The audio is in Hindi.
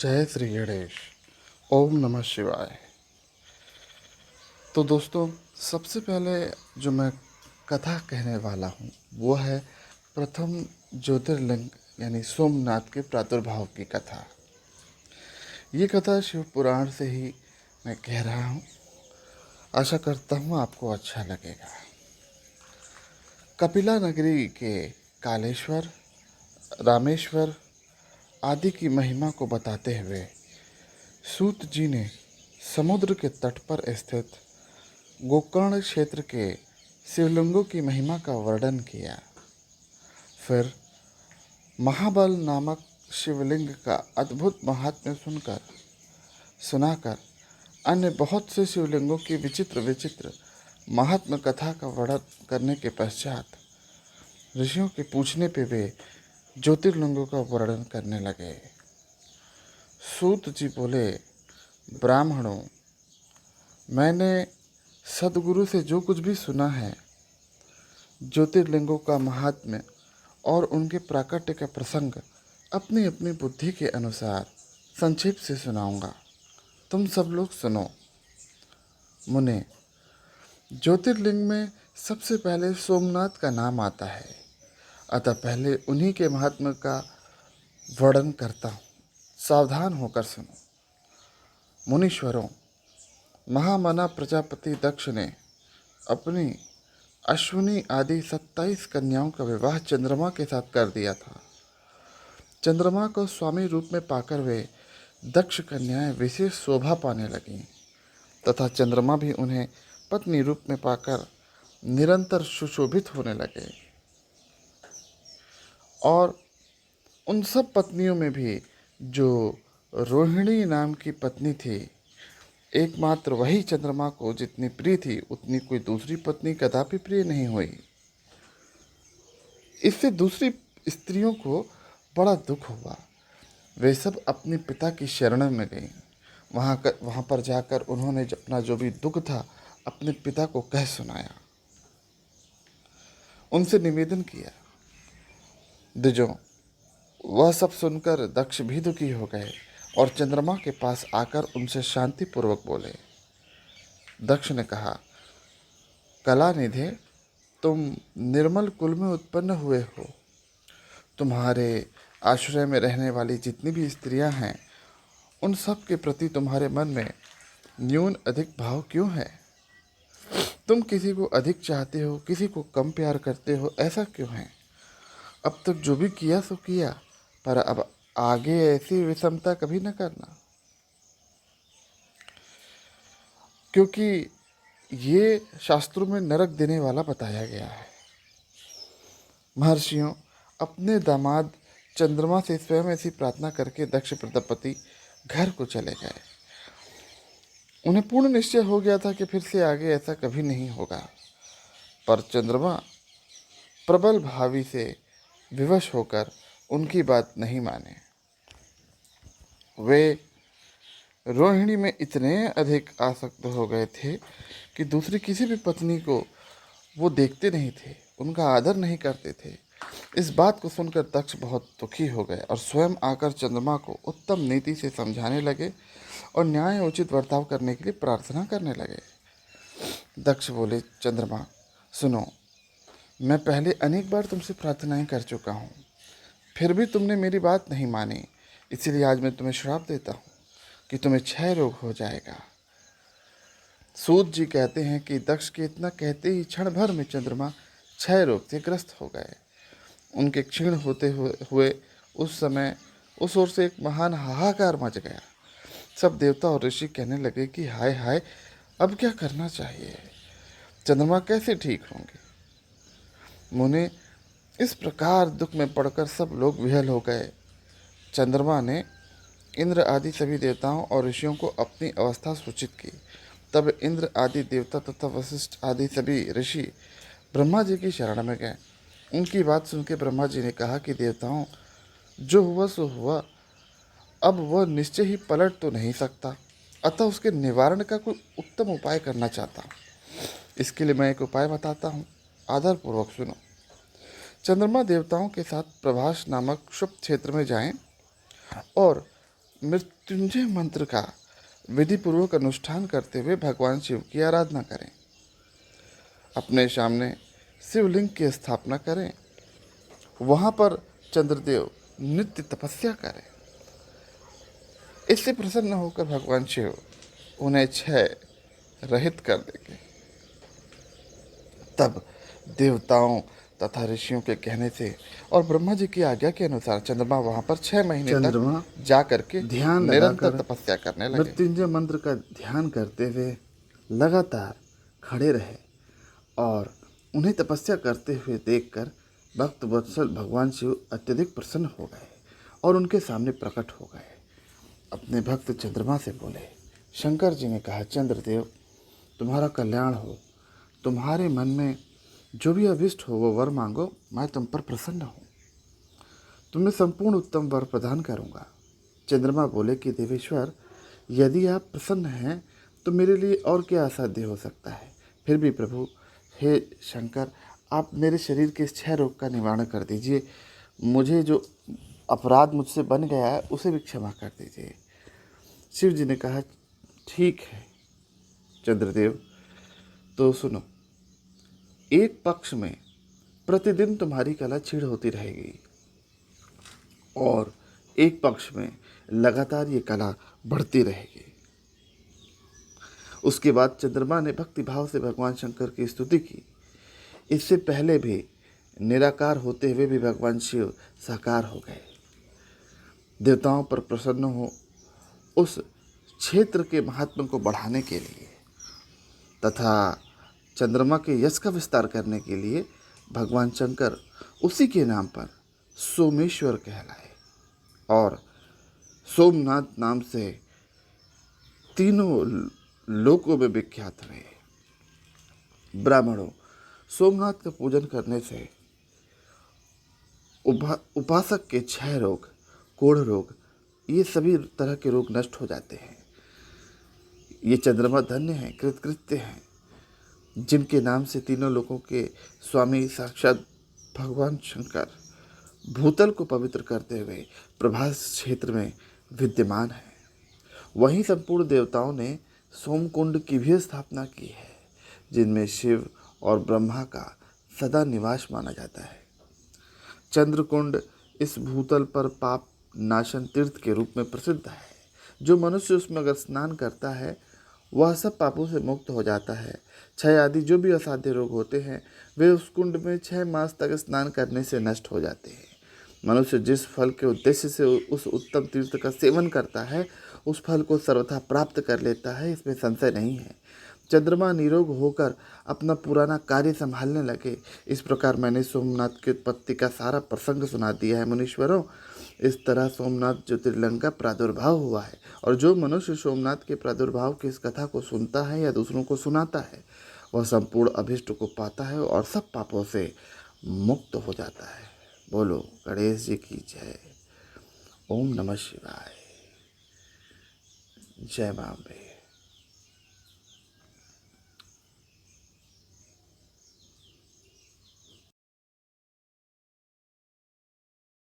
जय श्री गणेश। ओम नमः शिवाय। तो दोस्तों, सबसे पहले जो मैं कथा कहने वाला हूँ वो है प्रथम ज्योतिर्लिंग यानी सोमनाथ के प्रादुर्भाव की कथा। ये कथा शिव पुराण से ही मैं कह रहा हूँ। आशा करता हूँ आपको अच्छा लगेगा। कपिला नगरी के कालेश्वर, रामेश्वर आदि की महिमा को बताते हुए सूत जी ने समुद्र के तट पर स्थित गोकर्ण क्षेत्र के शिवलिंगों की महिमा का वर्णन किया। फिर महाबल नामक शिवलिंग का अद्भुत महात्म्य सुनाकर अन्य बहुत से शिवलिंगों की विचित्र विचित्र महात्म्य कथा का वर्णन करने के पश्चात ऋषियों के पूछने पे वे ज्योतिर्लिंगों का वर्णन करने लगे। सूत जी बोले, ब्राह्मणों, मैंने सदगुरु से जो कुछ भी सुना है, ज्योतिर्लिंगों का महात्म्य और उनके प्राकट्य का प्रसंग अपनी अपनी बुद्धि के अनुसार संक्षेप से सुनाऊंगा। तुम सब लोग सुनो। मुने, ज्योतिर्लिंग में सबसे पहले सोमनाथ का नाम आता है, अतः पहले उन्हीं के महात्म्य का वर्णन करता हूँ। सावधान होकर सुनो। मुनीश्वरों, महामना प्रजापति दक्ष ने अपनी अश्विनी आदि 27 कन्याओं का विवाह चंद्रमा के साथ कर दिया था। चंद्रमा को स्वामी रूप में पाकर वे दक्ष कन्याएं विशेष शोभा पाने लगीं तथा चंद्रमा भी उन्हें पत्नी रूप में पाकर निरंतर सुशोभित होने लगे। और उन सब पत्नियों में भी जो रोहिणी नाम की पत्नी थी, एकमात्र वही चंद्रमा को जितनी प्रिय थी उतनी कोई दूसरी पत्नी कदापि प्रिय नहीं हुई। इससे दूसरी स्त्रियों को बड़ा दुख हुआ। वे सब अपने पिता की शरण में गईं। वहाँ पर जाकर उन्होंने अपना जो भी दुख था अपने पिता को कह सुनाया। उनसे निवेदन किया। द्विजों, वह सब सुनकर दक्ष भी दुखी हो गए और चंद्रमा के पास आकर उनसे शांतिपूर्वक बोले। दक्ष ने कहा, कलानिधे, तुम निर्मल कुल में उत्पन्न हुए हो। तुम्हारे आश्रय में रहने वाली जितनी भी स्त्रियां हैं, उन सब के प्रति तुम्हारे मन में न्यून अधिक भाव क्यों है? तुम किसी को अधिक चाहते हो, किसी को कम प्यार करते हो, ऐसा क्यों है? अब तक जो भी किया सो किया, पर अब आगे ऐसी विषमता कभी न करना, क्योंकि ये शास्त्रों में नरक देने वाला बताया गया है। महर्षियों अपने दामाद चंद्रमा से स्वयं ऐसी प्रार्थना करके दक्ष प्रजापति घर को चले गए। उन्हें पूर्ण निश्चय हो गया था कि फिर से आगे ऐसा कभी नहीं होगा, पर चंद्रमा प्रबल भावी से विवश होकर उनकी बात नहीं माने। वे रोहिणी में इतने अधिक आसक्त हो गए थे कि दूसरी किसी भी पत्नी को वो देखते नहीं थे, उनका आदर नहीं करते थे। इस बात को सुनकर दक्ष बहुत दुखी हो गए और स्वयं आकर चंद्रमा को उत्तम नीति से समझाने लगे और न्याय उचित बर्ताव करने के लिए प्रार्थना करने लगे। दक्ष बोले, चंद्रमा, सुनो, मैं पहले अनेक बार तुमसे प्रार्थनाएं कर चुका हूँ, फिर भी तुमने मेरी बात नहीं मानी। इसीलिए आज मैं तुम्हें श्राप देता हूँ कि तुम्हें क्षय रोग हो जाएगा। सूत जी कहते हैं कि दक्ष के इतना कहते ही क्षण भर में चंद्रमा क्षय रोग से ग्रस्त हो गए। उनके क्षीण होते हुए उस समय उस ओर से एक महान हाहाकार मच गया। सब देवता और ऋषि कहने लगे कि हाय हाय, अब क्या करना चाहिए? चंद्रमा कैसे ठीक होंगे? मुने, इस प्रकार दुख में पड़कर सब लोग विहल हो गए। चंद्रमा ने इंद्र आदि सभी देवताओं और ऋषियों को अपनी अवस्था सूचित की। तब इंद्र आदि देवता तथा वशिष्ठ आदि सभी ऋषि ब्रह्मा जी की शरण में गए। उनकी बात सुनकर ब्रह्मा जी ने कहा कि देवताओं, जो हुआ सो हुआ, अब वह निश्चय ही पलट तो नहीं सकता, अतः उसके निवारण का कोई उत्तम उपाय करना चाहता हूँ। इसके लिए मैं एक उपाय बताता हूँ, आदरपूर्वक सुनो। चंद्रमा देवताओं के साथ प्रभास नामक शुभ क्षेत्र में जाएं और मृत्युंजय मंत्र का विधिपूर्वक अनुष्ठान करते हुए भगवान शिव की आराधना करें। अपने सामने शिवलिंग की स्थापना करें। वहाँ पर चंद्रदेव नित्य तपस्या करें। इससे प्रसन्न होकर भगवान शिव उन्हें क्षय रहित कर देंगे। तब देवताओं तथा ऋषियों के कहने से और ब्रह्मा जी की आज्ञा के अनुसार चंद्रमा वहां पर 6 महीने तक जा करके ध्यान निरंतर लगाकर तपस्या करने लगे। मृत्युंजय मंत्र का ध्यान करते हुए लगातार खड़े रहे और उन्हें तपस्या करते हुए देखकर भक्त वत्सल भगवान शिव अत्यधिक प्रसन्न हो गए और उनके सामने प्रकट हो गए। अपने भक्त चंद्रमा से बोले, शंकर जी ने कहा, चंद्रदेव तुम्हारा कल्याण हो, तुम्हारे मन में जो भी अभिष्ट हो वो वर मांगो, मैं तुम पर प्रसन्न हूँ, तुम्हें संपूर्ण उत्तम वर प्रदान करूँगा। चंद्रमा बोले कि देवेश्वर, यदि आप प्रसन्न हैं तो मेरे लिए और क्या असाध्य हो सकता है। फिर भी प्रभु, हे शंकर, आप मेरे शरीर के इस क्षय रोग का निवारण कर दीजिए। मुझे जो अपराध मुझसे बन गया है उसे भी क्षमा कर दीजिए। शिव जी ने कहा, ठीक है चंद्रदेव, तो सुनो, एक पक्ष में प्रतिदिन तुम्हारी कला क्षीण होती रहेगी और एक पक्ष में लगातार ये कला बढ़ती रहेगी। उसके बाद चंद्रमा ने भक्ति भाव से भगवान शंकर की स्तुति की। इससे पहले भी निराकार होते हुए भी भगवान शिव साकार हो गए। देवताओं पर प्रसन्न हो उस क्षेत्र के महात्म को बढ़ाने के लिए तथा चंद्रमा के यश का विस्तार करने के लिए भगवान शंकर उसी के नाम पर सोमेश्वर कहलाए और सोमनाथ नाम से तीनों लोकों में विख्यात रहे। ब्राह्मणों, सोमनाथ का पूजन करने से उपासक के क्षय रोग, कोढ़ रोग, ये सभी तरह के रोग नष्ट हो जाते हैं। ये चंद्रमा धन्य हैं, कृतकृत्य हैं, जिनके नाम से तीनों लोगों के स्वामी साक्षात भगवान शंकर भूतल को पवित्र करते हुए प्रभास क्षेत्र में विद्यमान है। वहीं संपूर्ण देवताओं ने सोमकुंड की भी स्थापना की है, जिनमें शिव और ब्रह्मा का सदा निवास माना जाता है। चंद्रकुंड इस भूतल पर पाप नाशन तीर्थ के रूप में प्रसिद्ध है। जो मनुष्य उसमें अगर स्नान करता है वह सब पापों से मुक्त हो जाता है। क्षय आदि जो भी असाध्य रोग होते हैं वे उस कुंड में 6 मास तक स्नान करने से नष्ट हो जाते हैं। मनुष्य जिस फल के उद्देश्य से उस उत्तम तीर्थ का सेवन करता है उस फल को सर्वथा प्राप्त कर लेता है, इसमें संशय नहीं है। चंद्रमा निरोग होकर अपना पुराना कार्य संभालने लगे। इस प्रकार मैंने सोमनाथ की उत्पत्ति का सारा प्रसंग सुना दिया है मुनीश्वरों। इस तरह सोमनाथ ज्योतिर्लिंग का प्रादुर्भाव हुआ है और जो मनुष्य सोमनाथ के प्रादुर्भाव की इस कथा को सुनता है या दूसरों को सुनाता है वह संपूर्ण अभिष्ट को पाता है और सब पापों से मुक्त हो जाता है। बोलो गणेश जी की जय। ओम नमः शिवाय। जय मां अम्बे।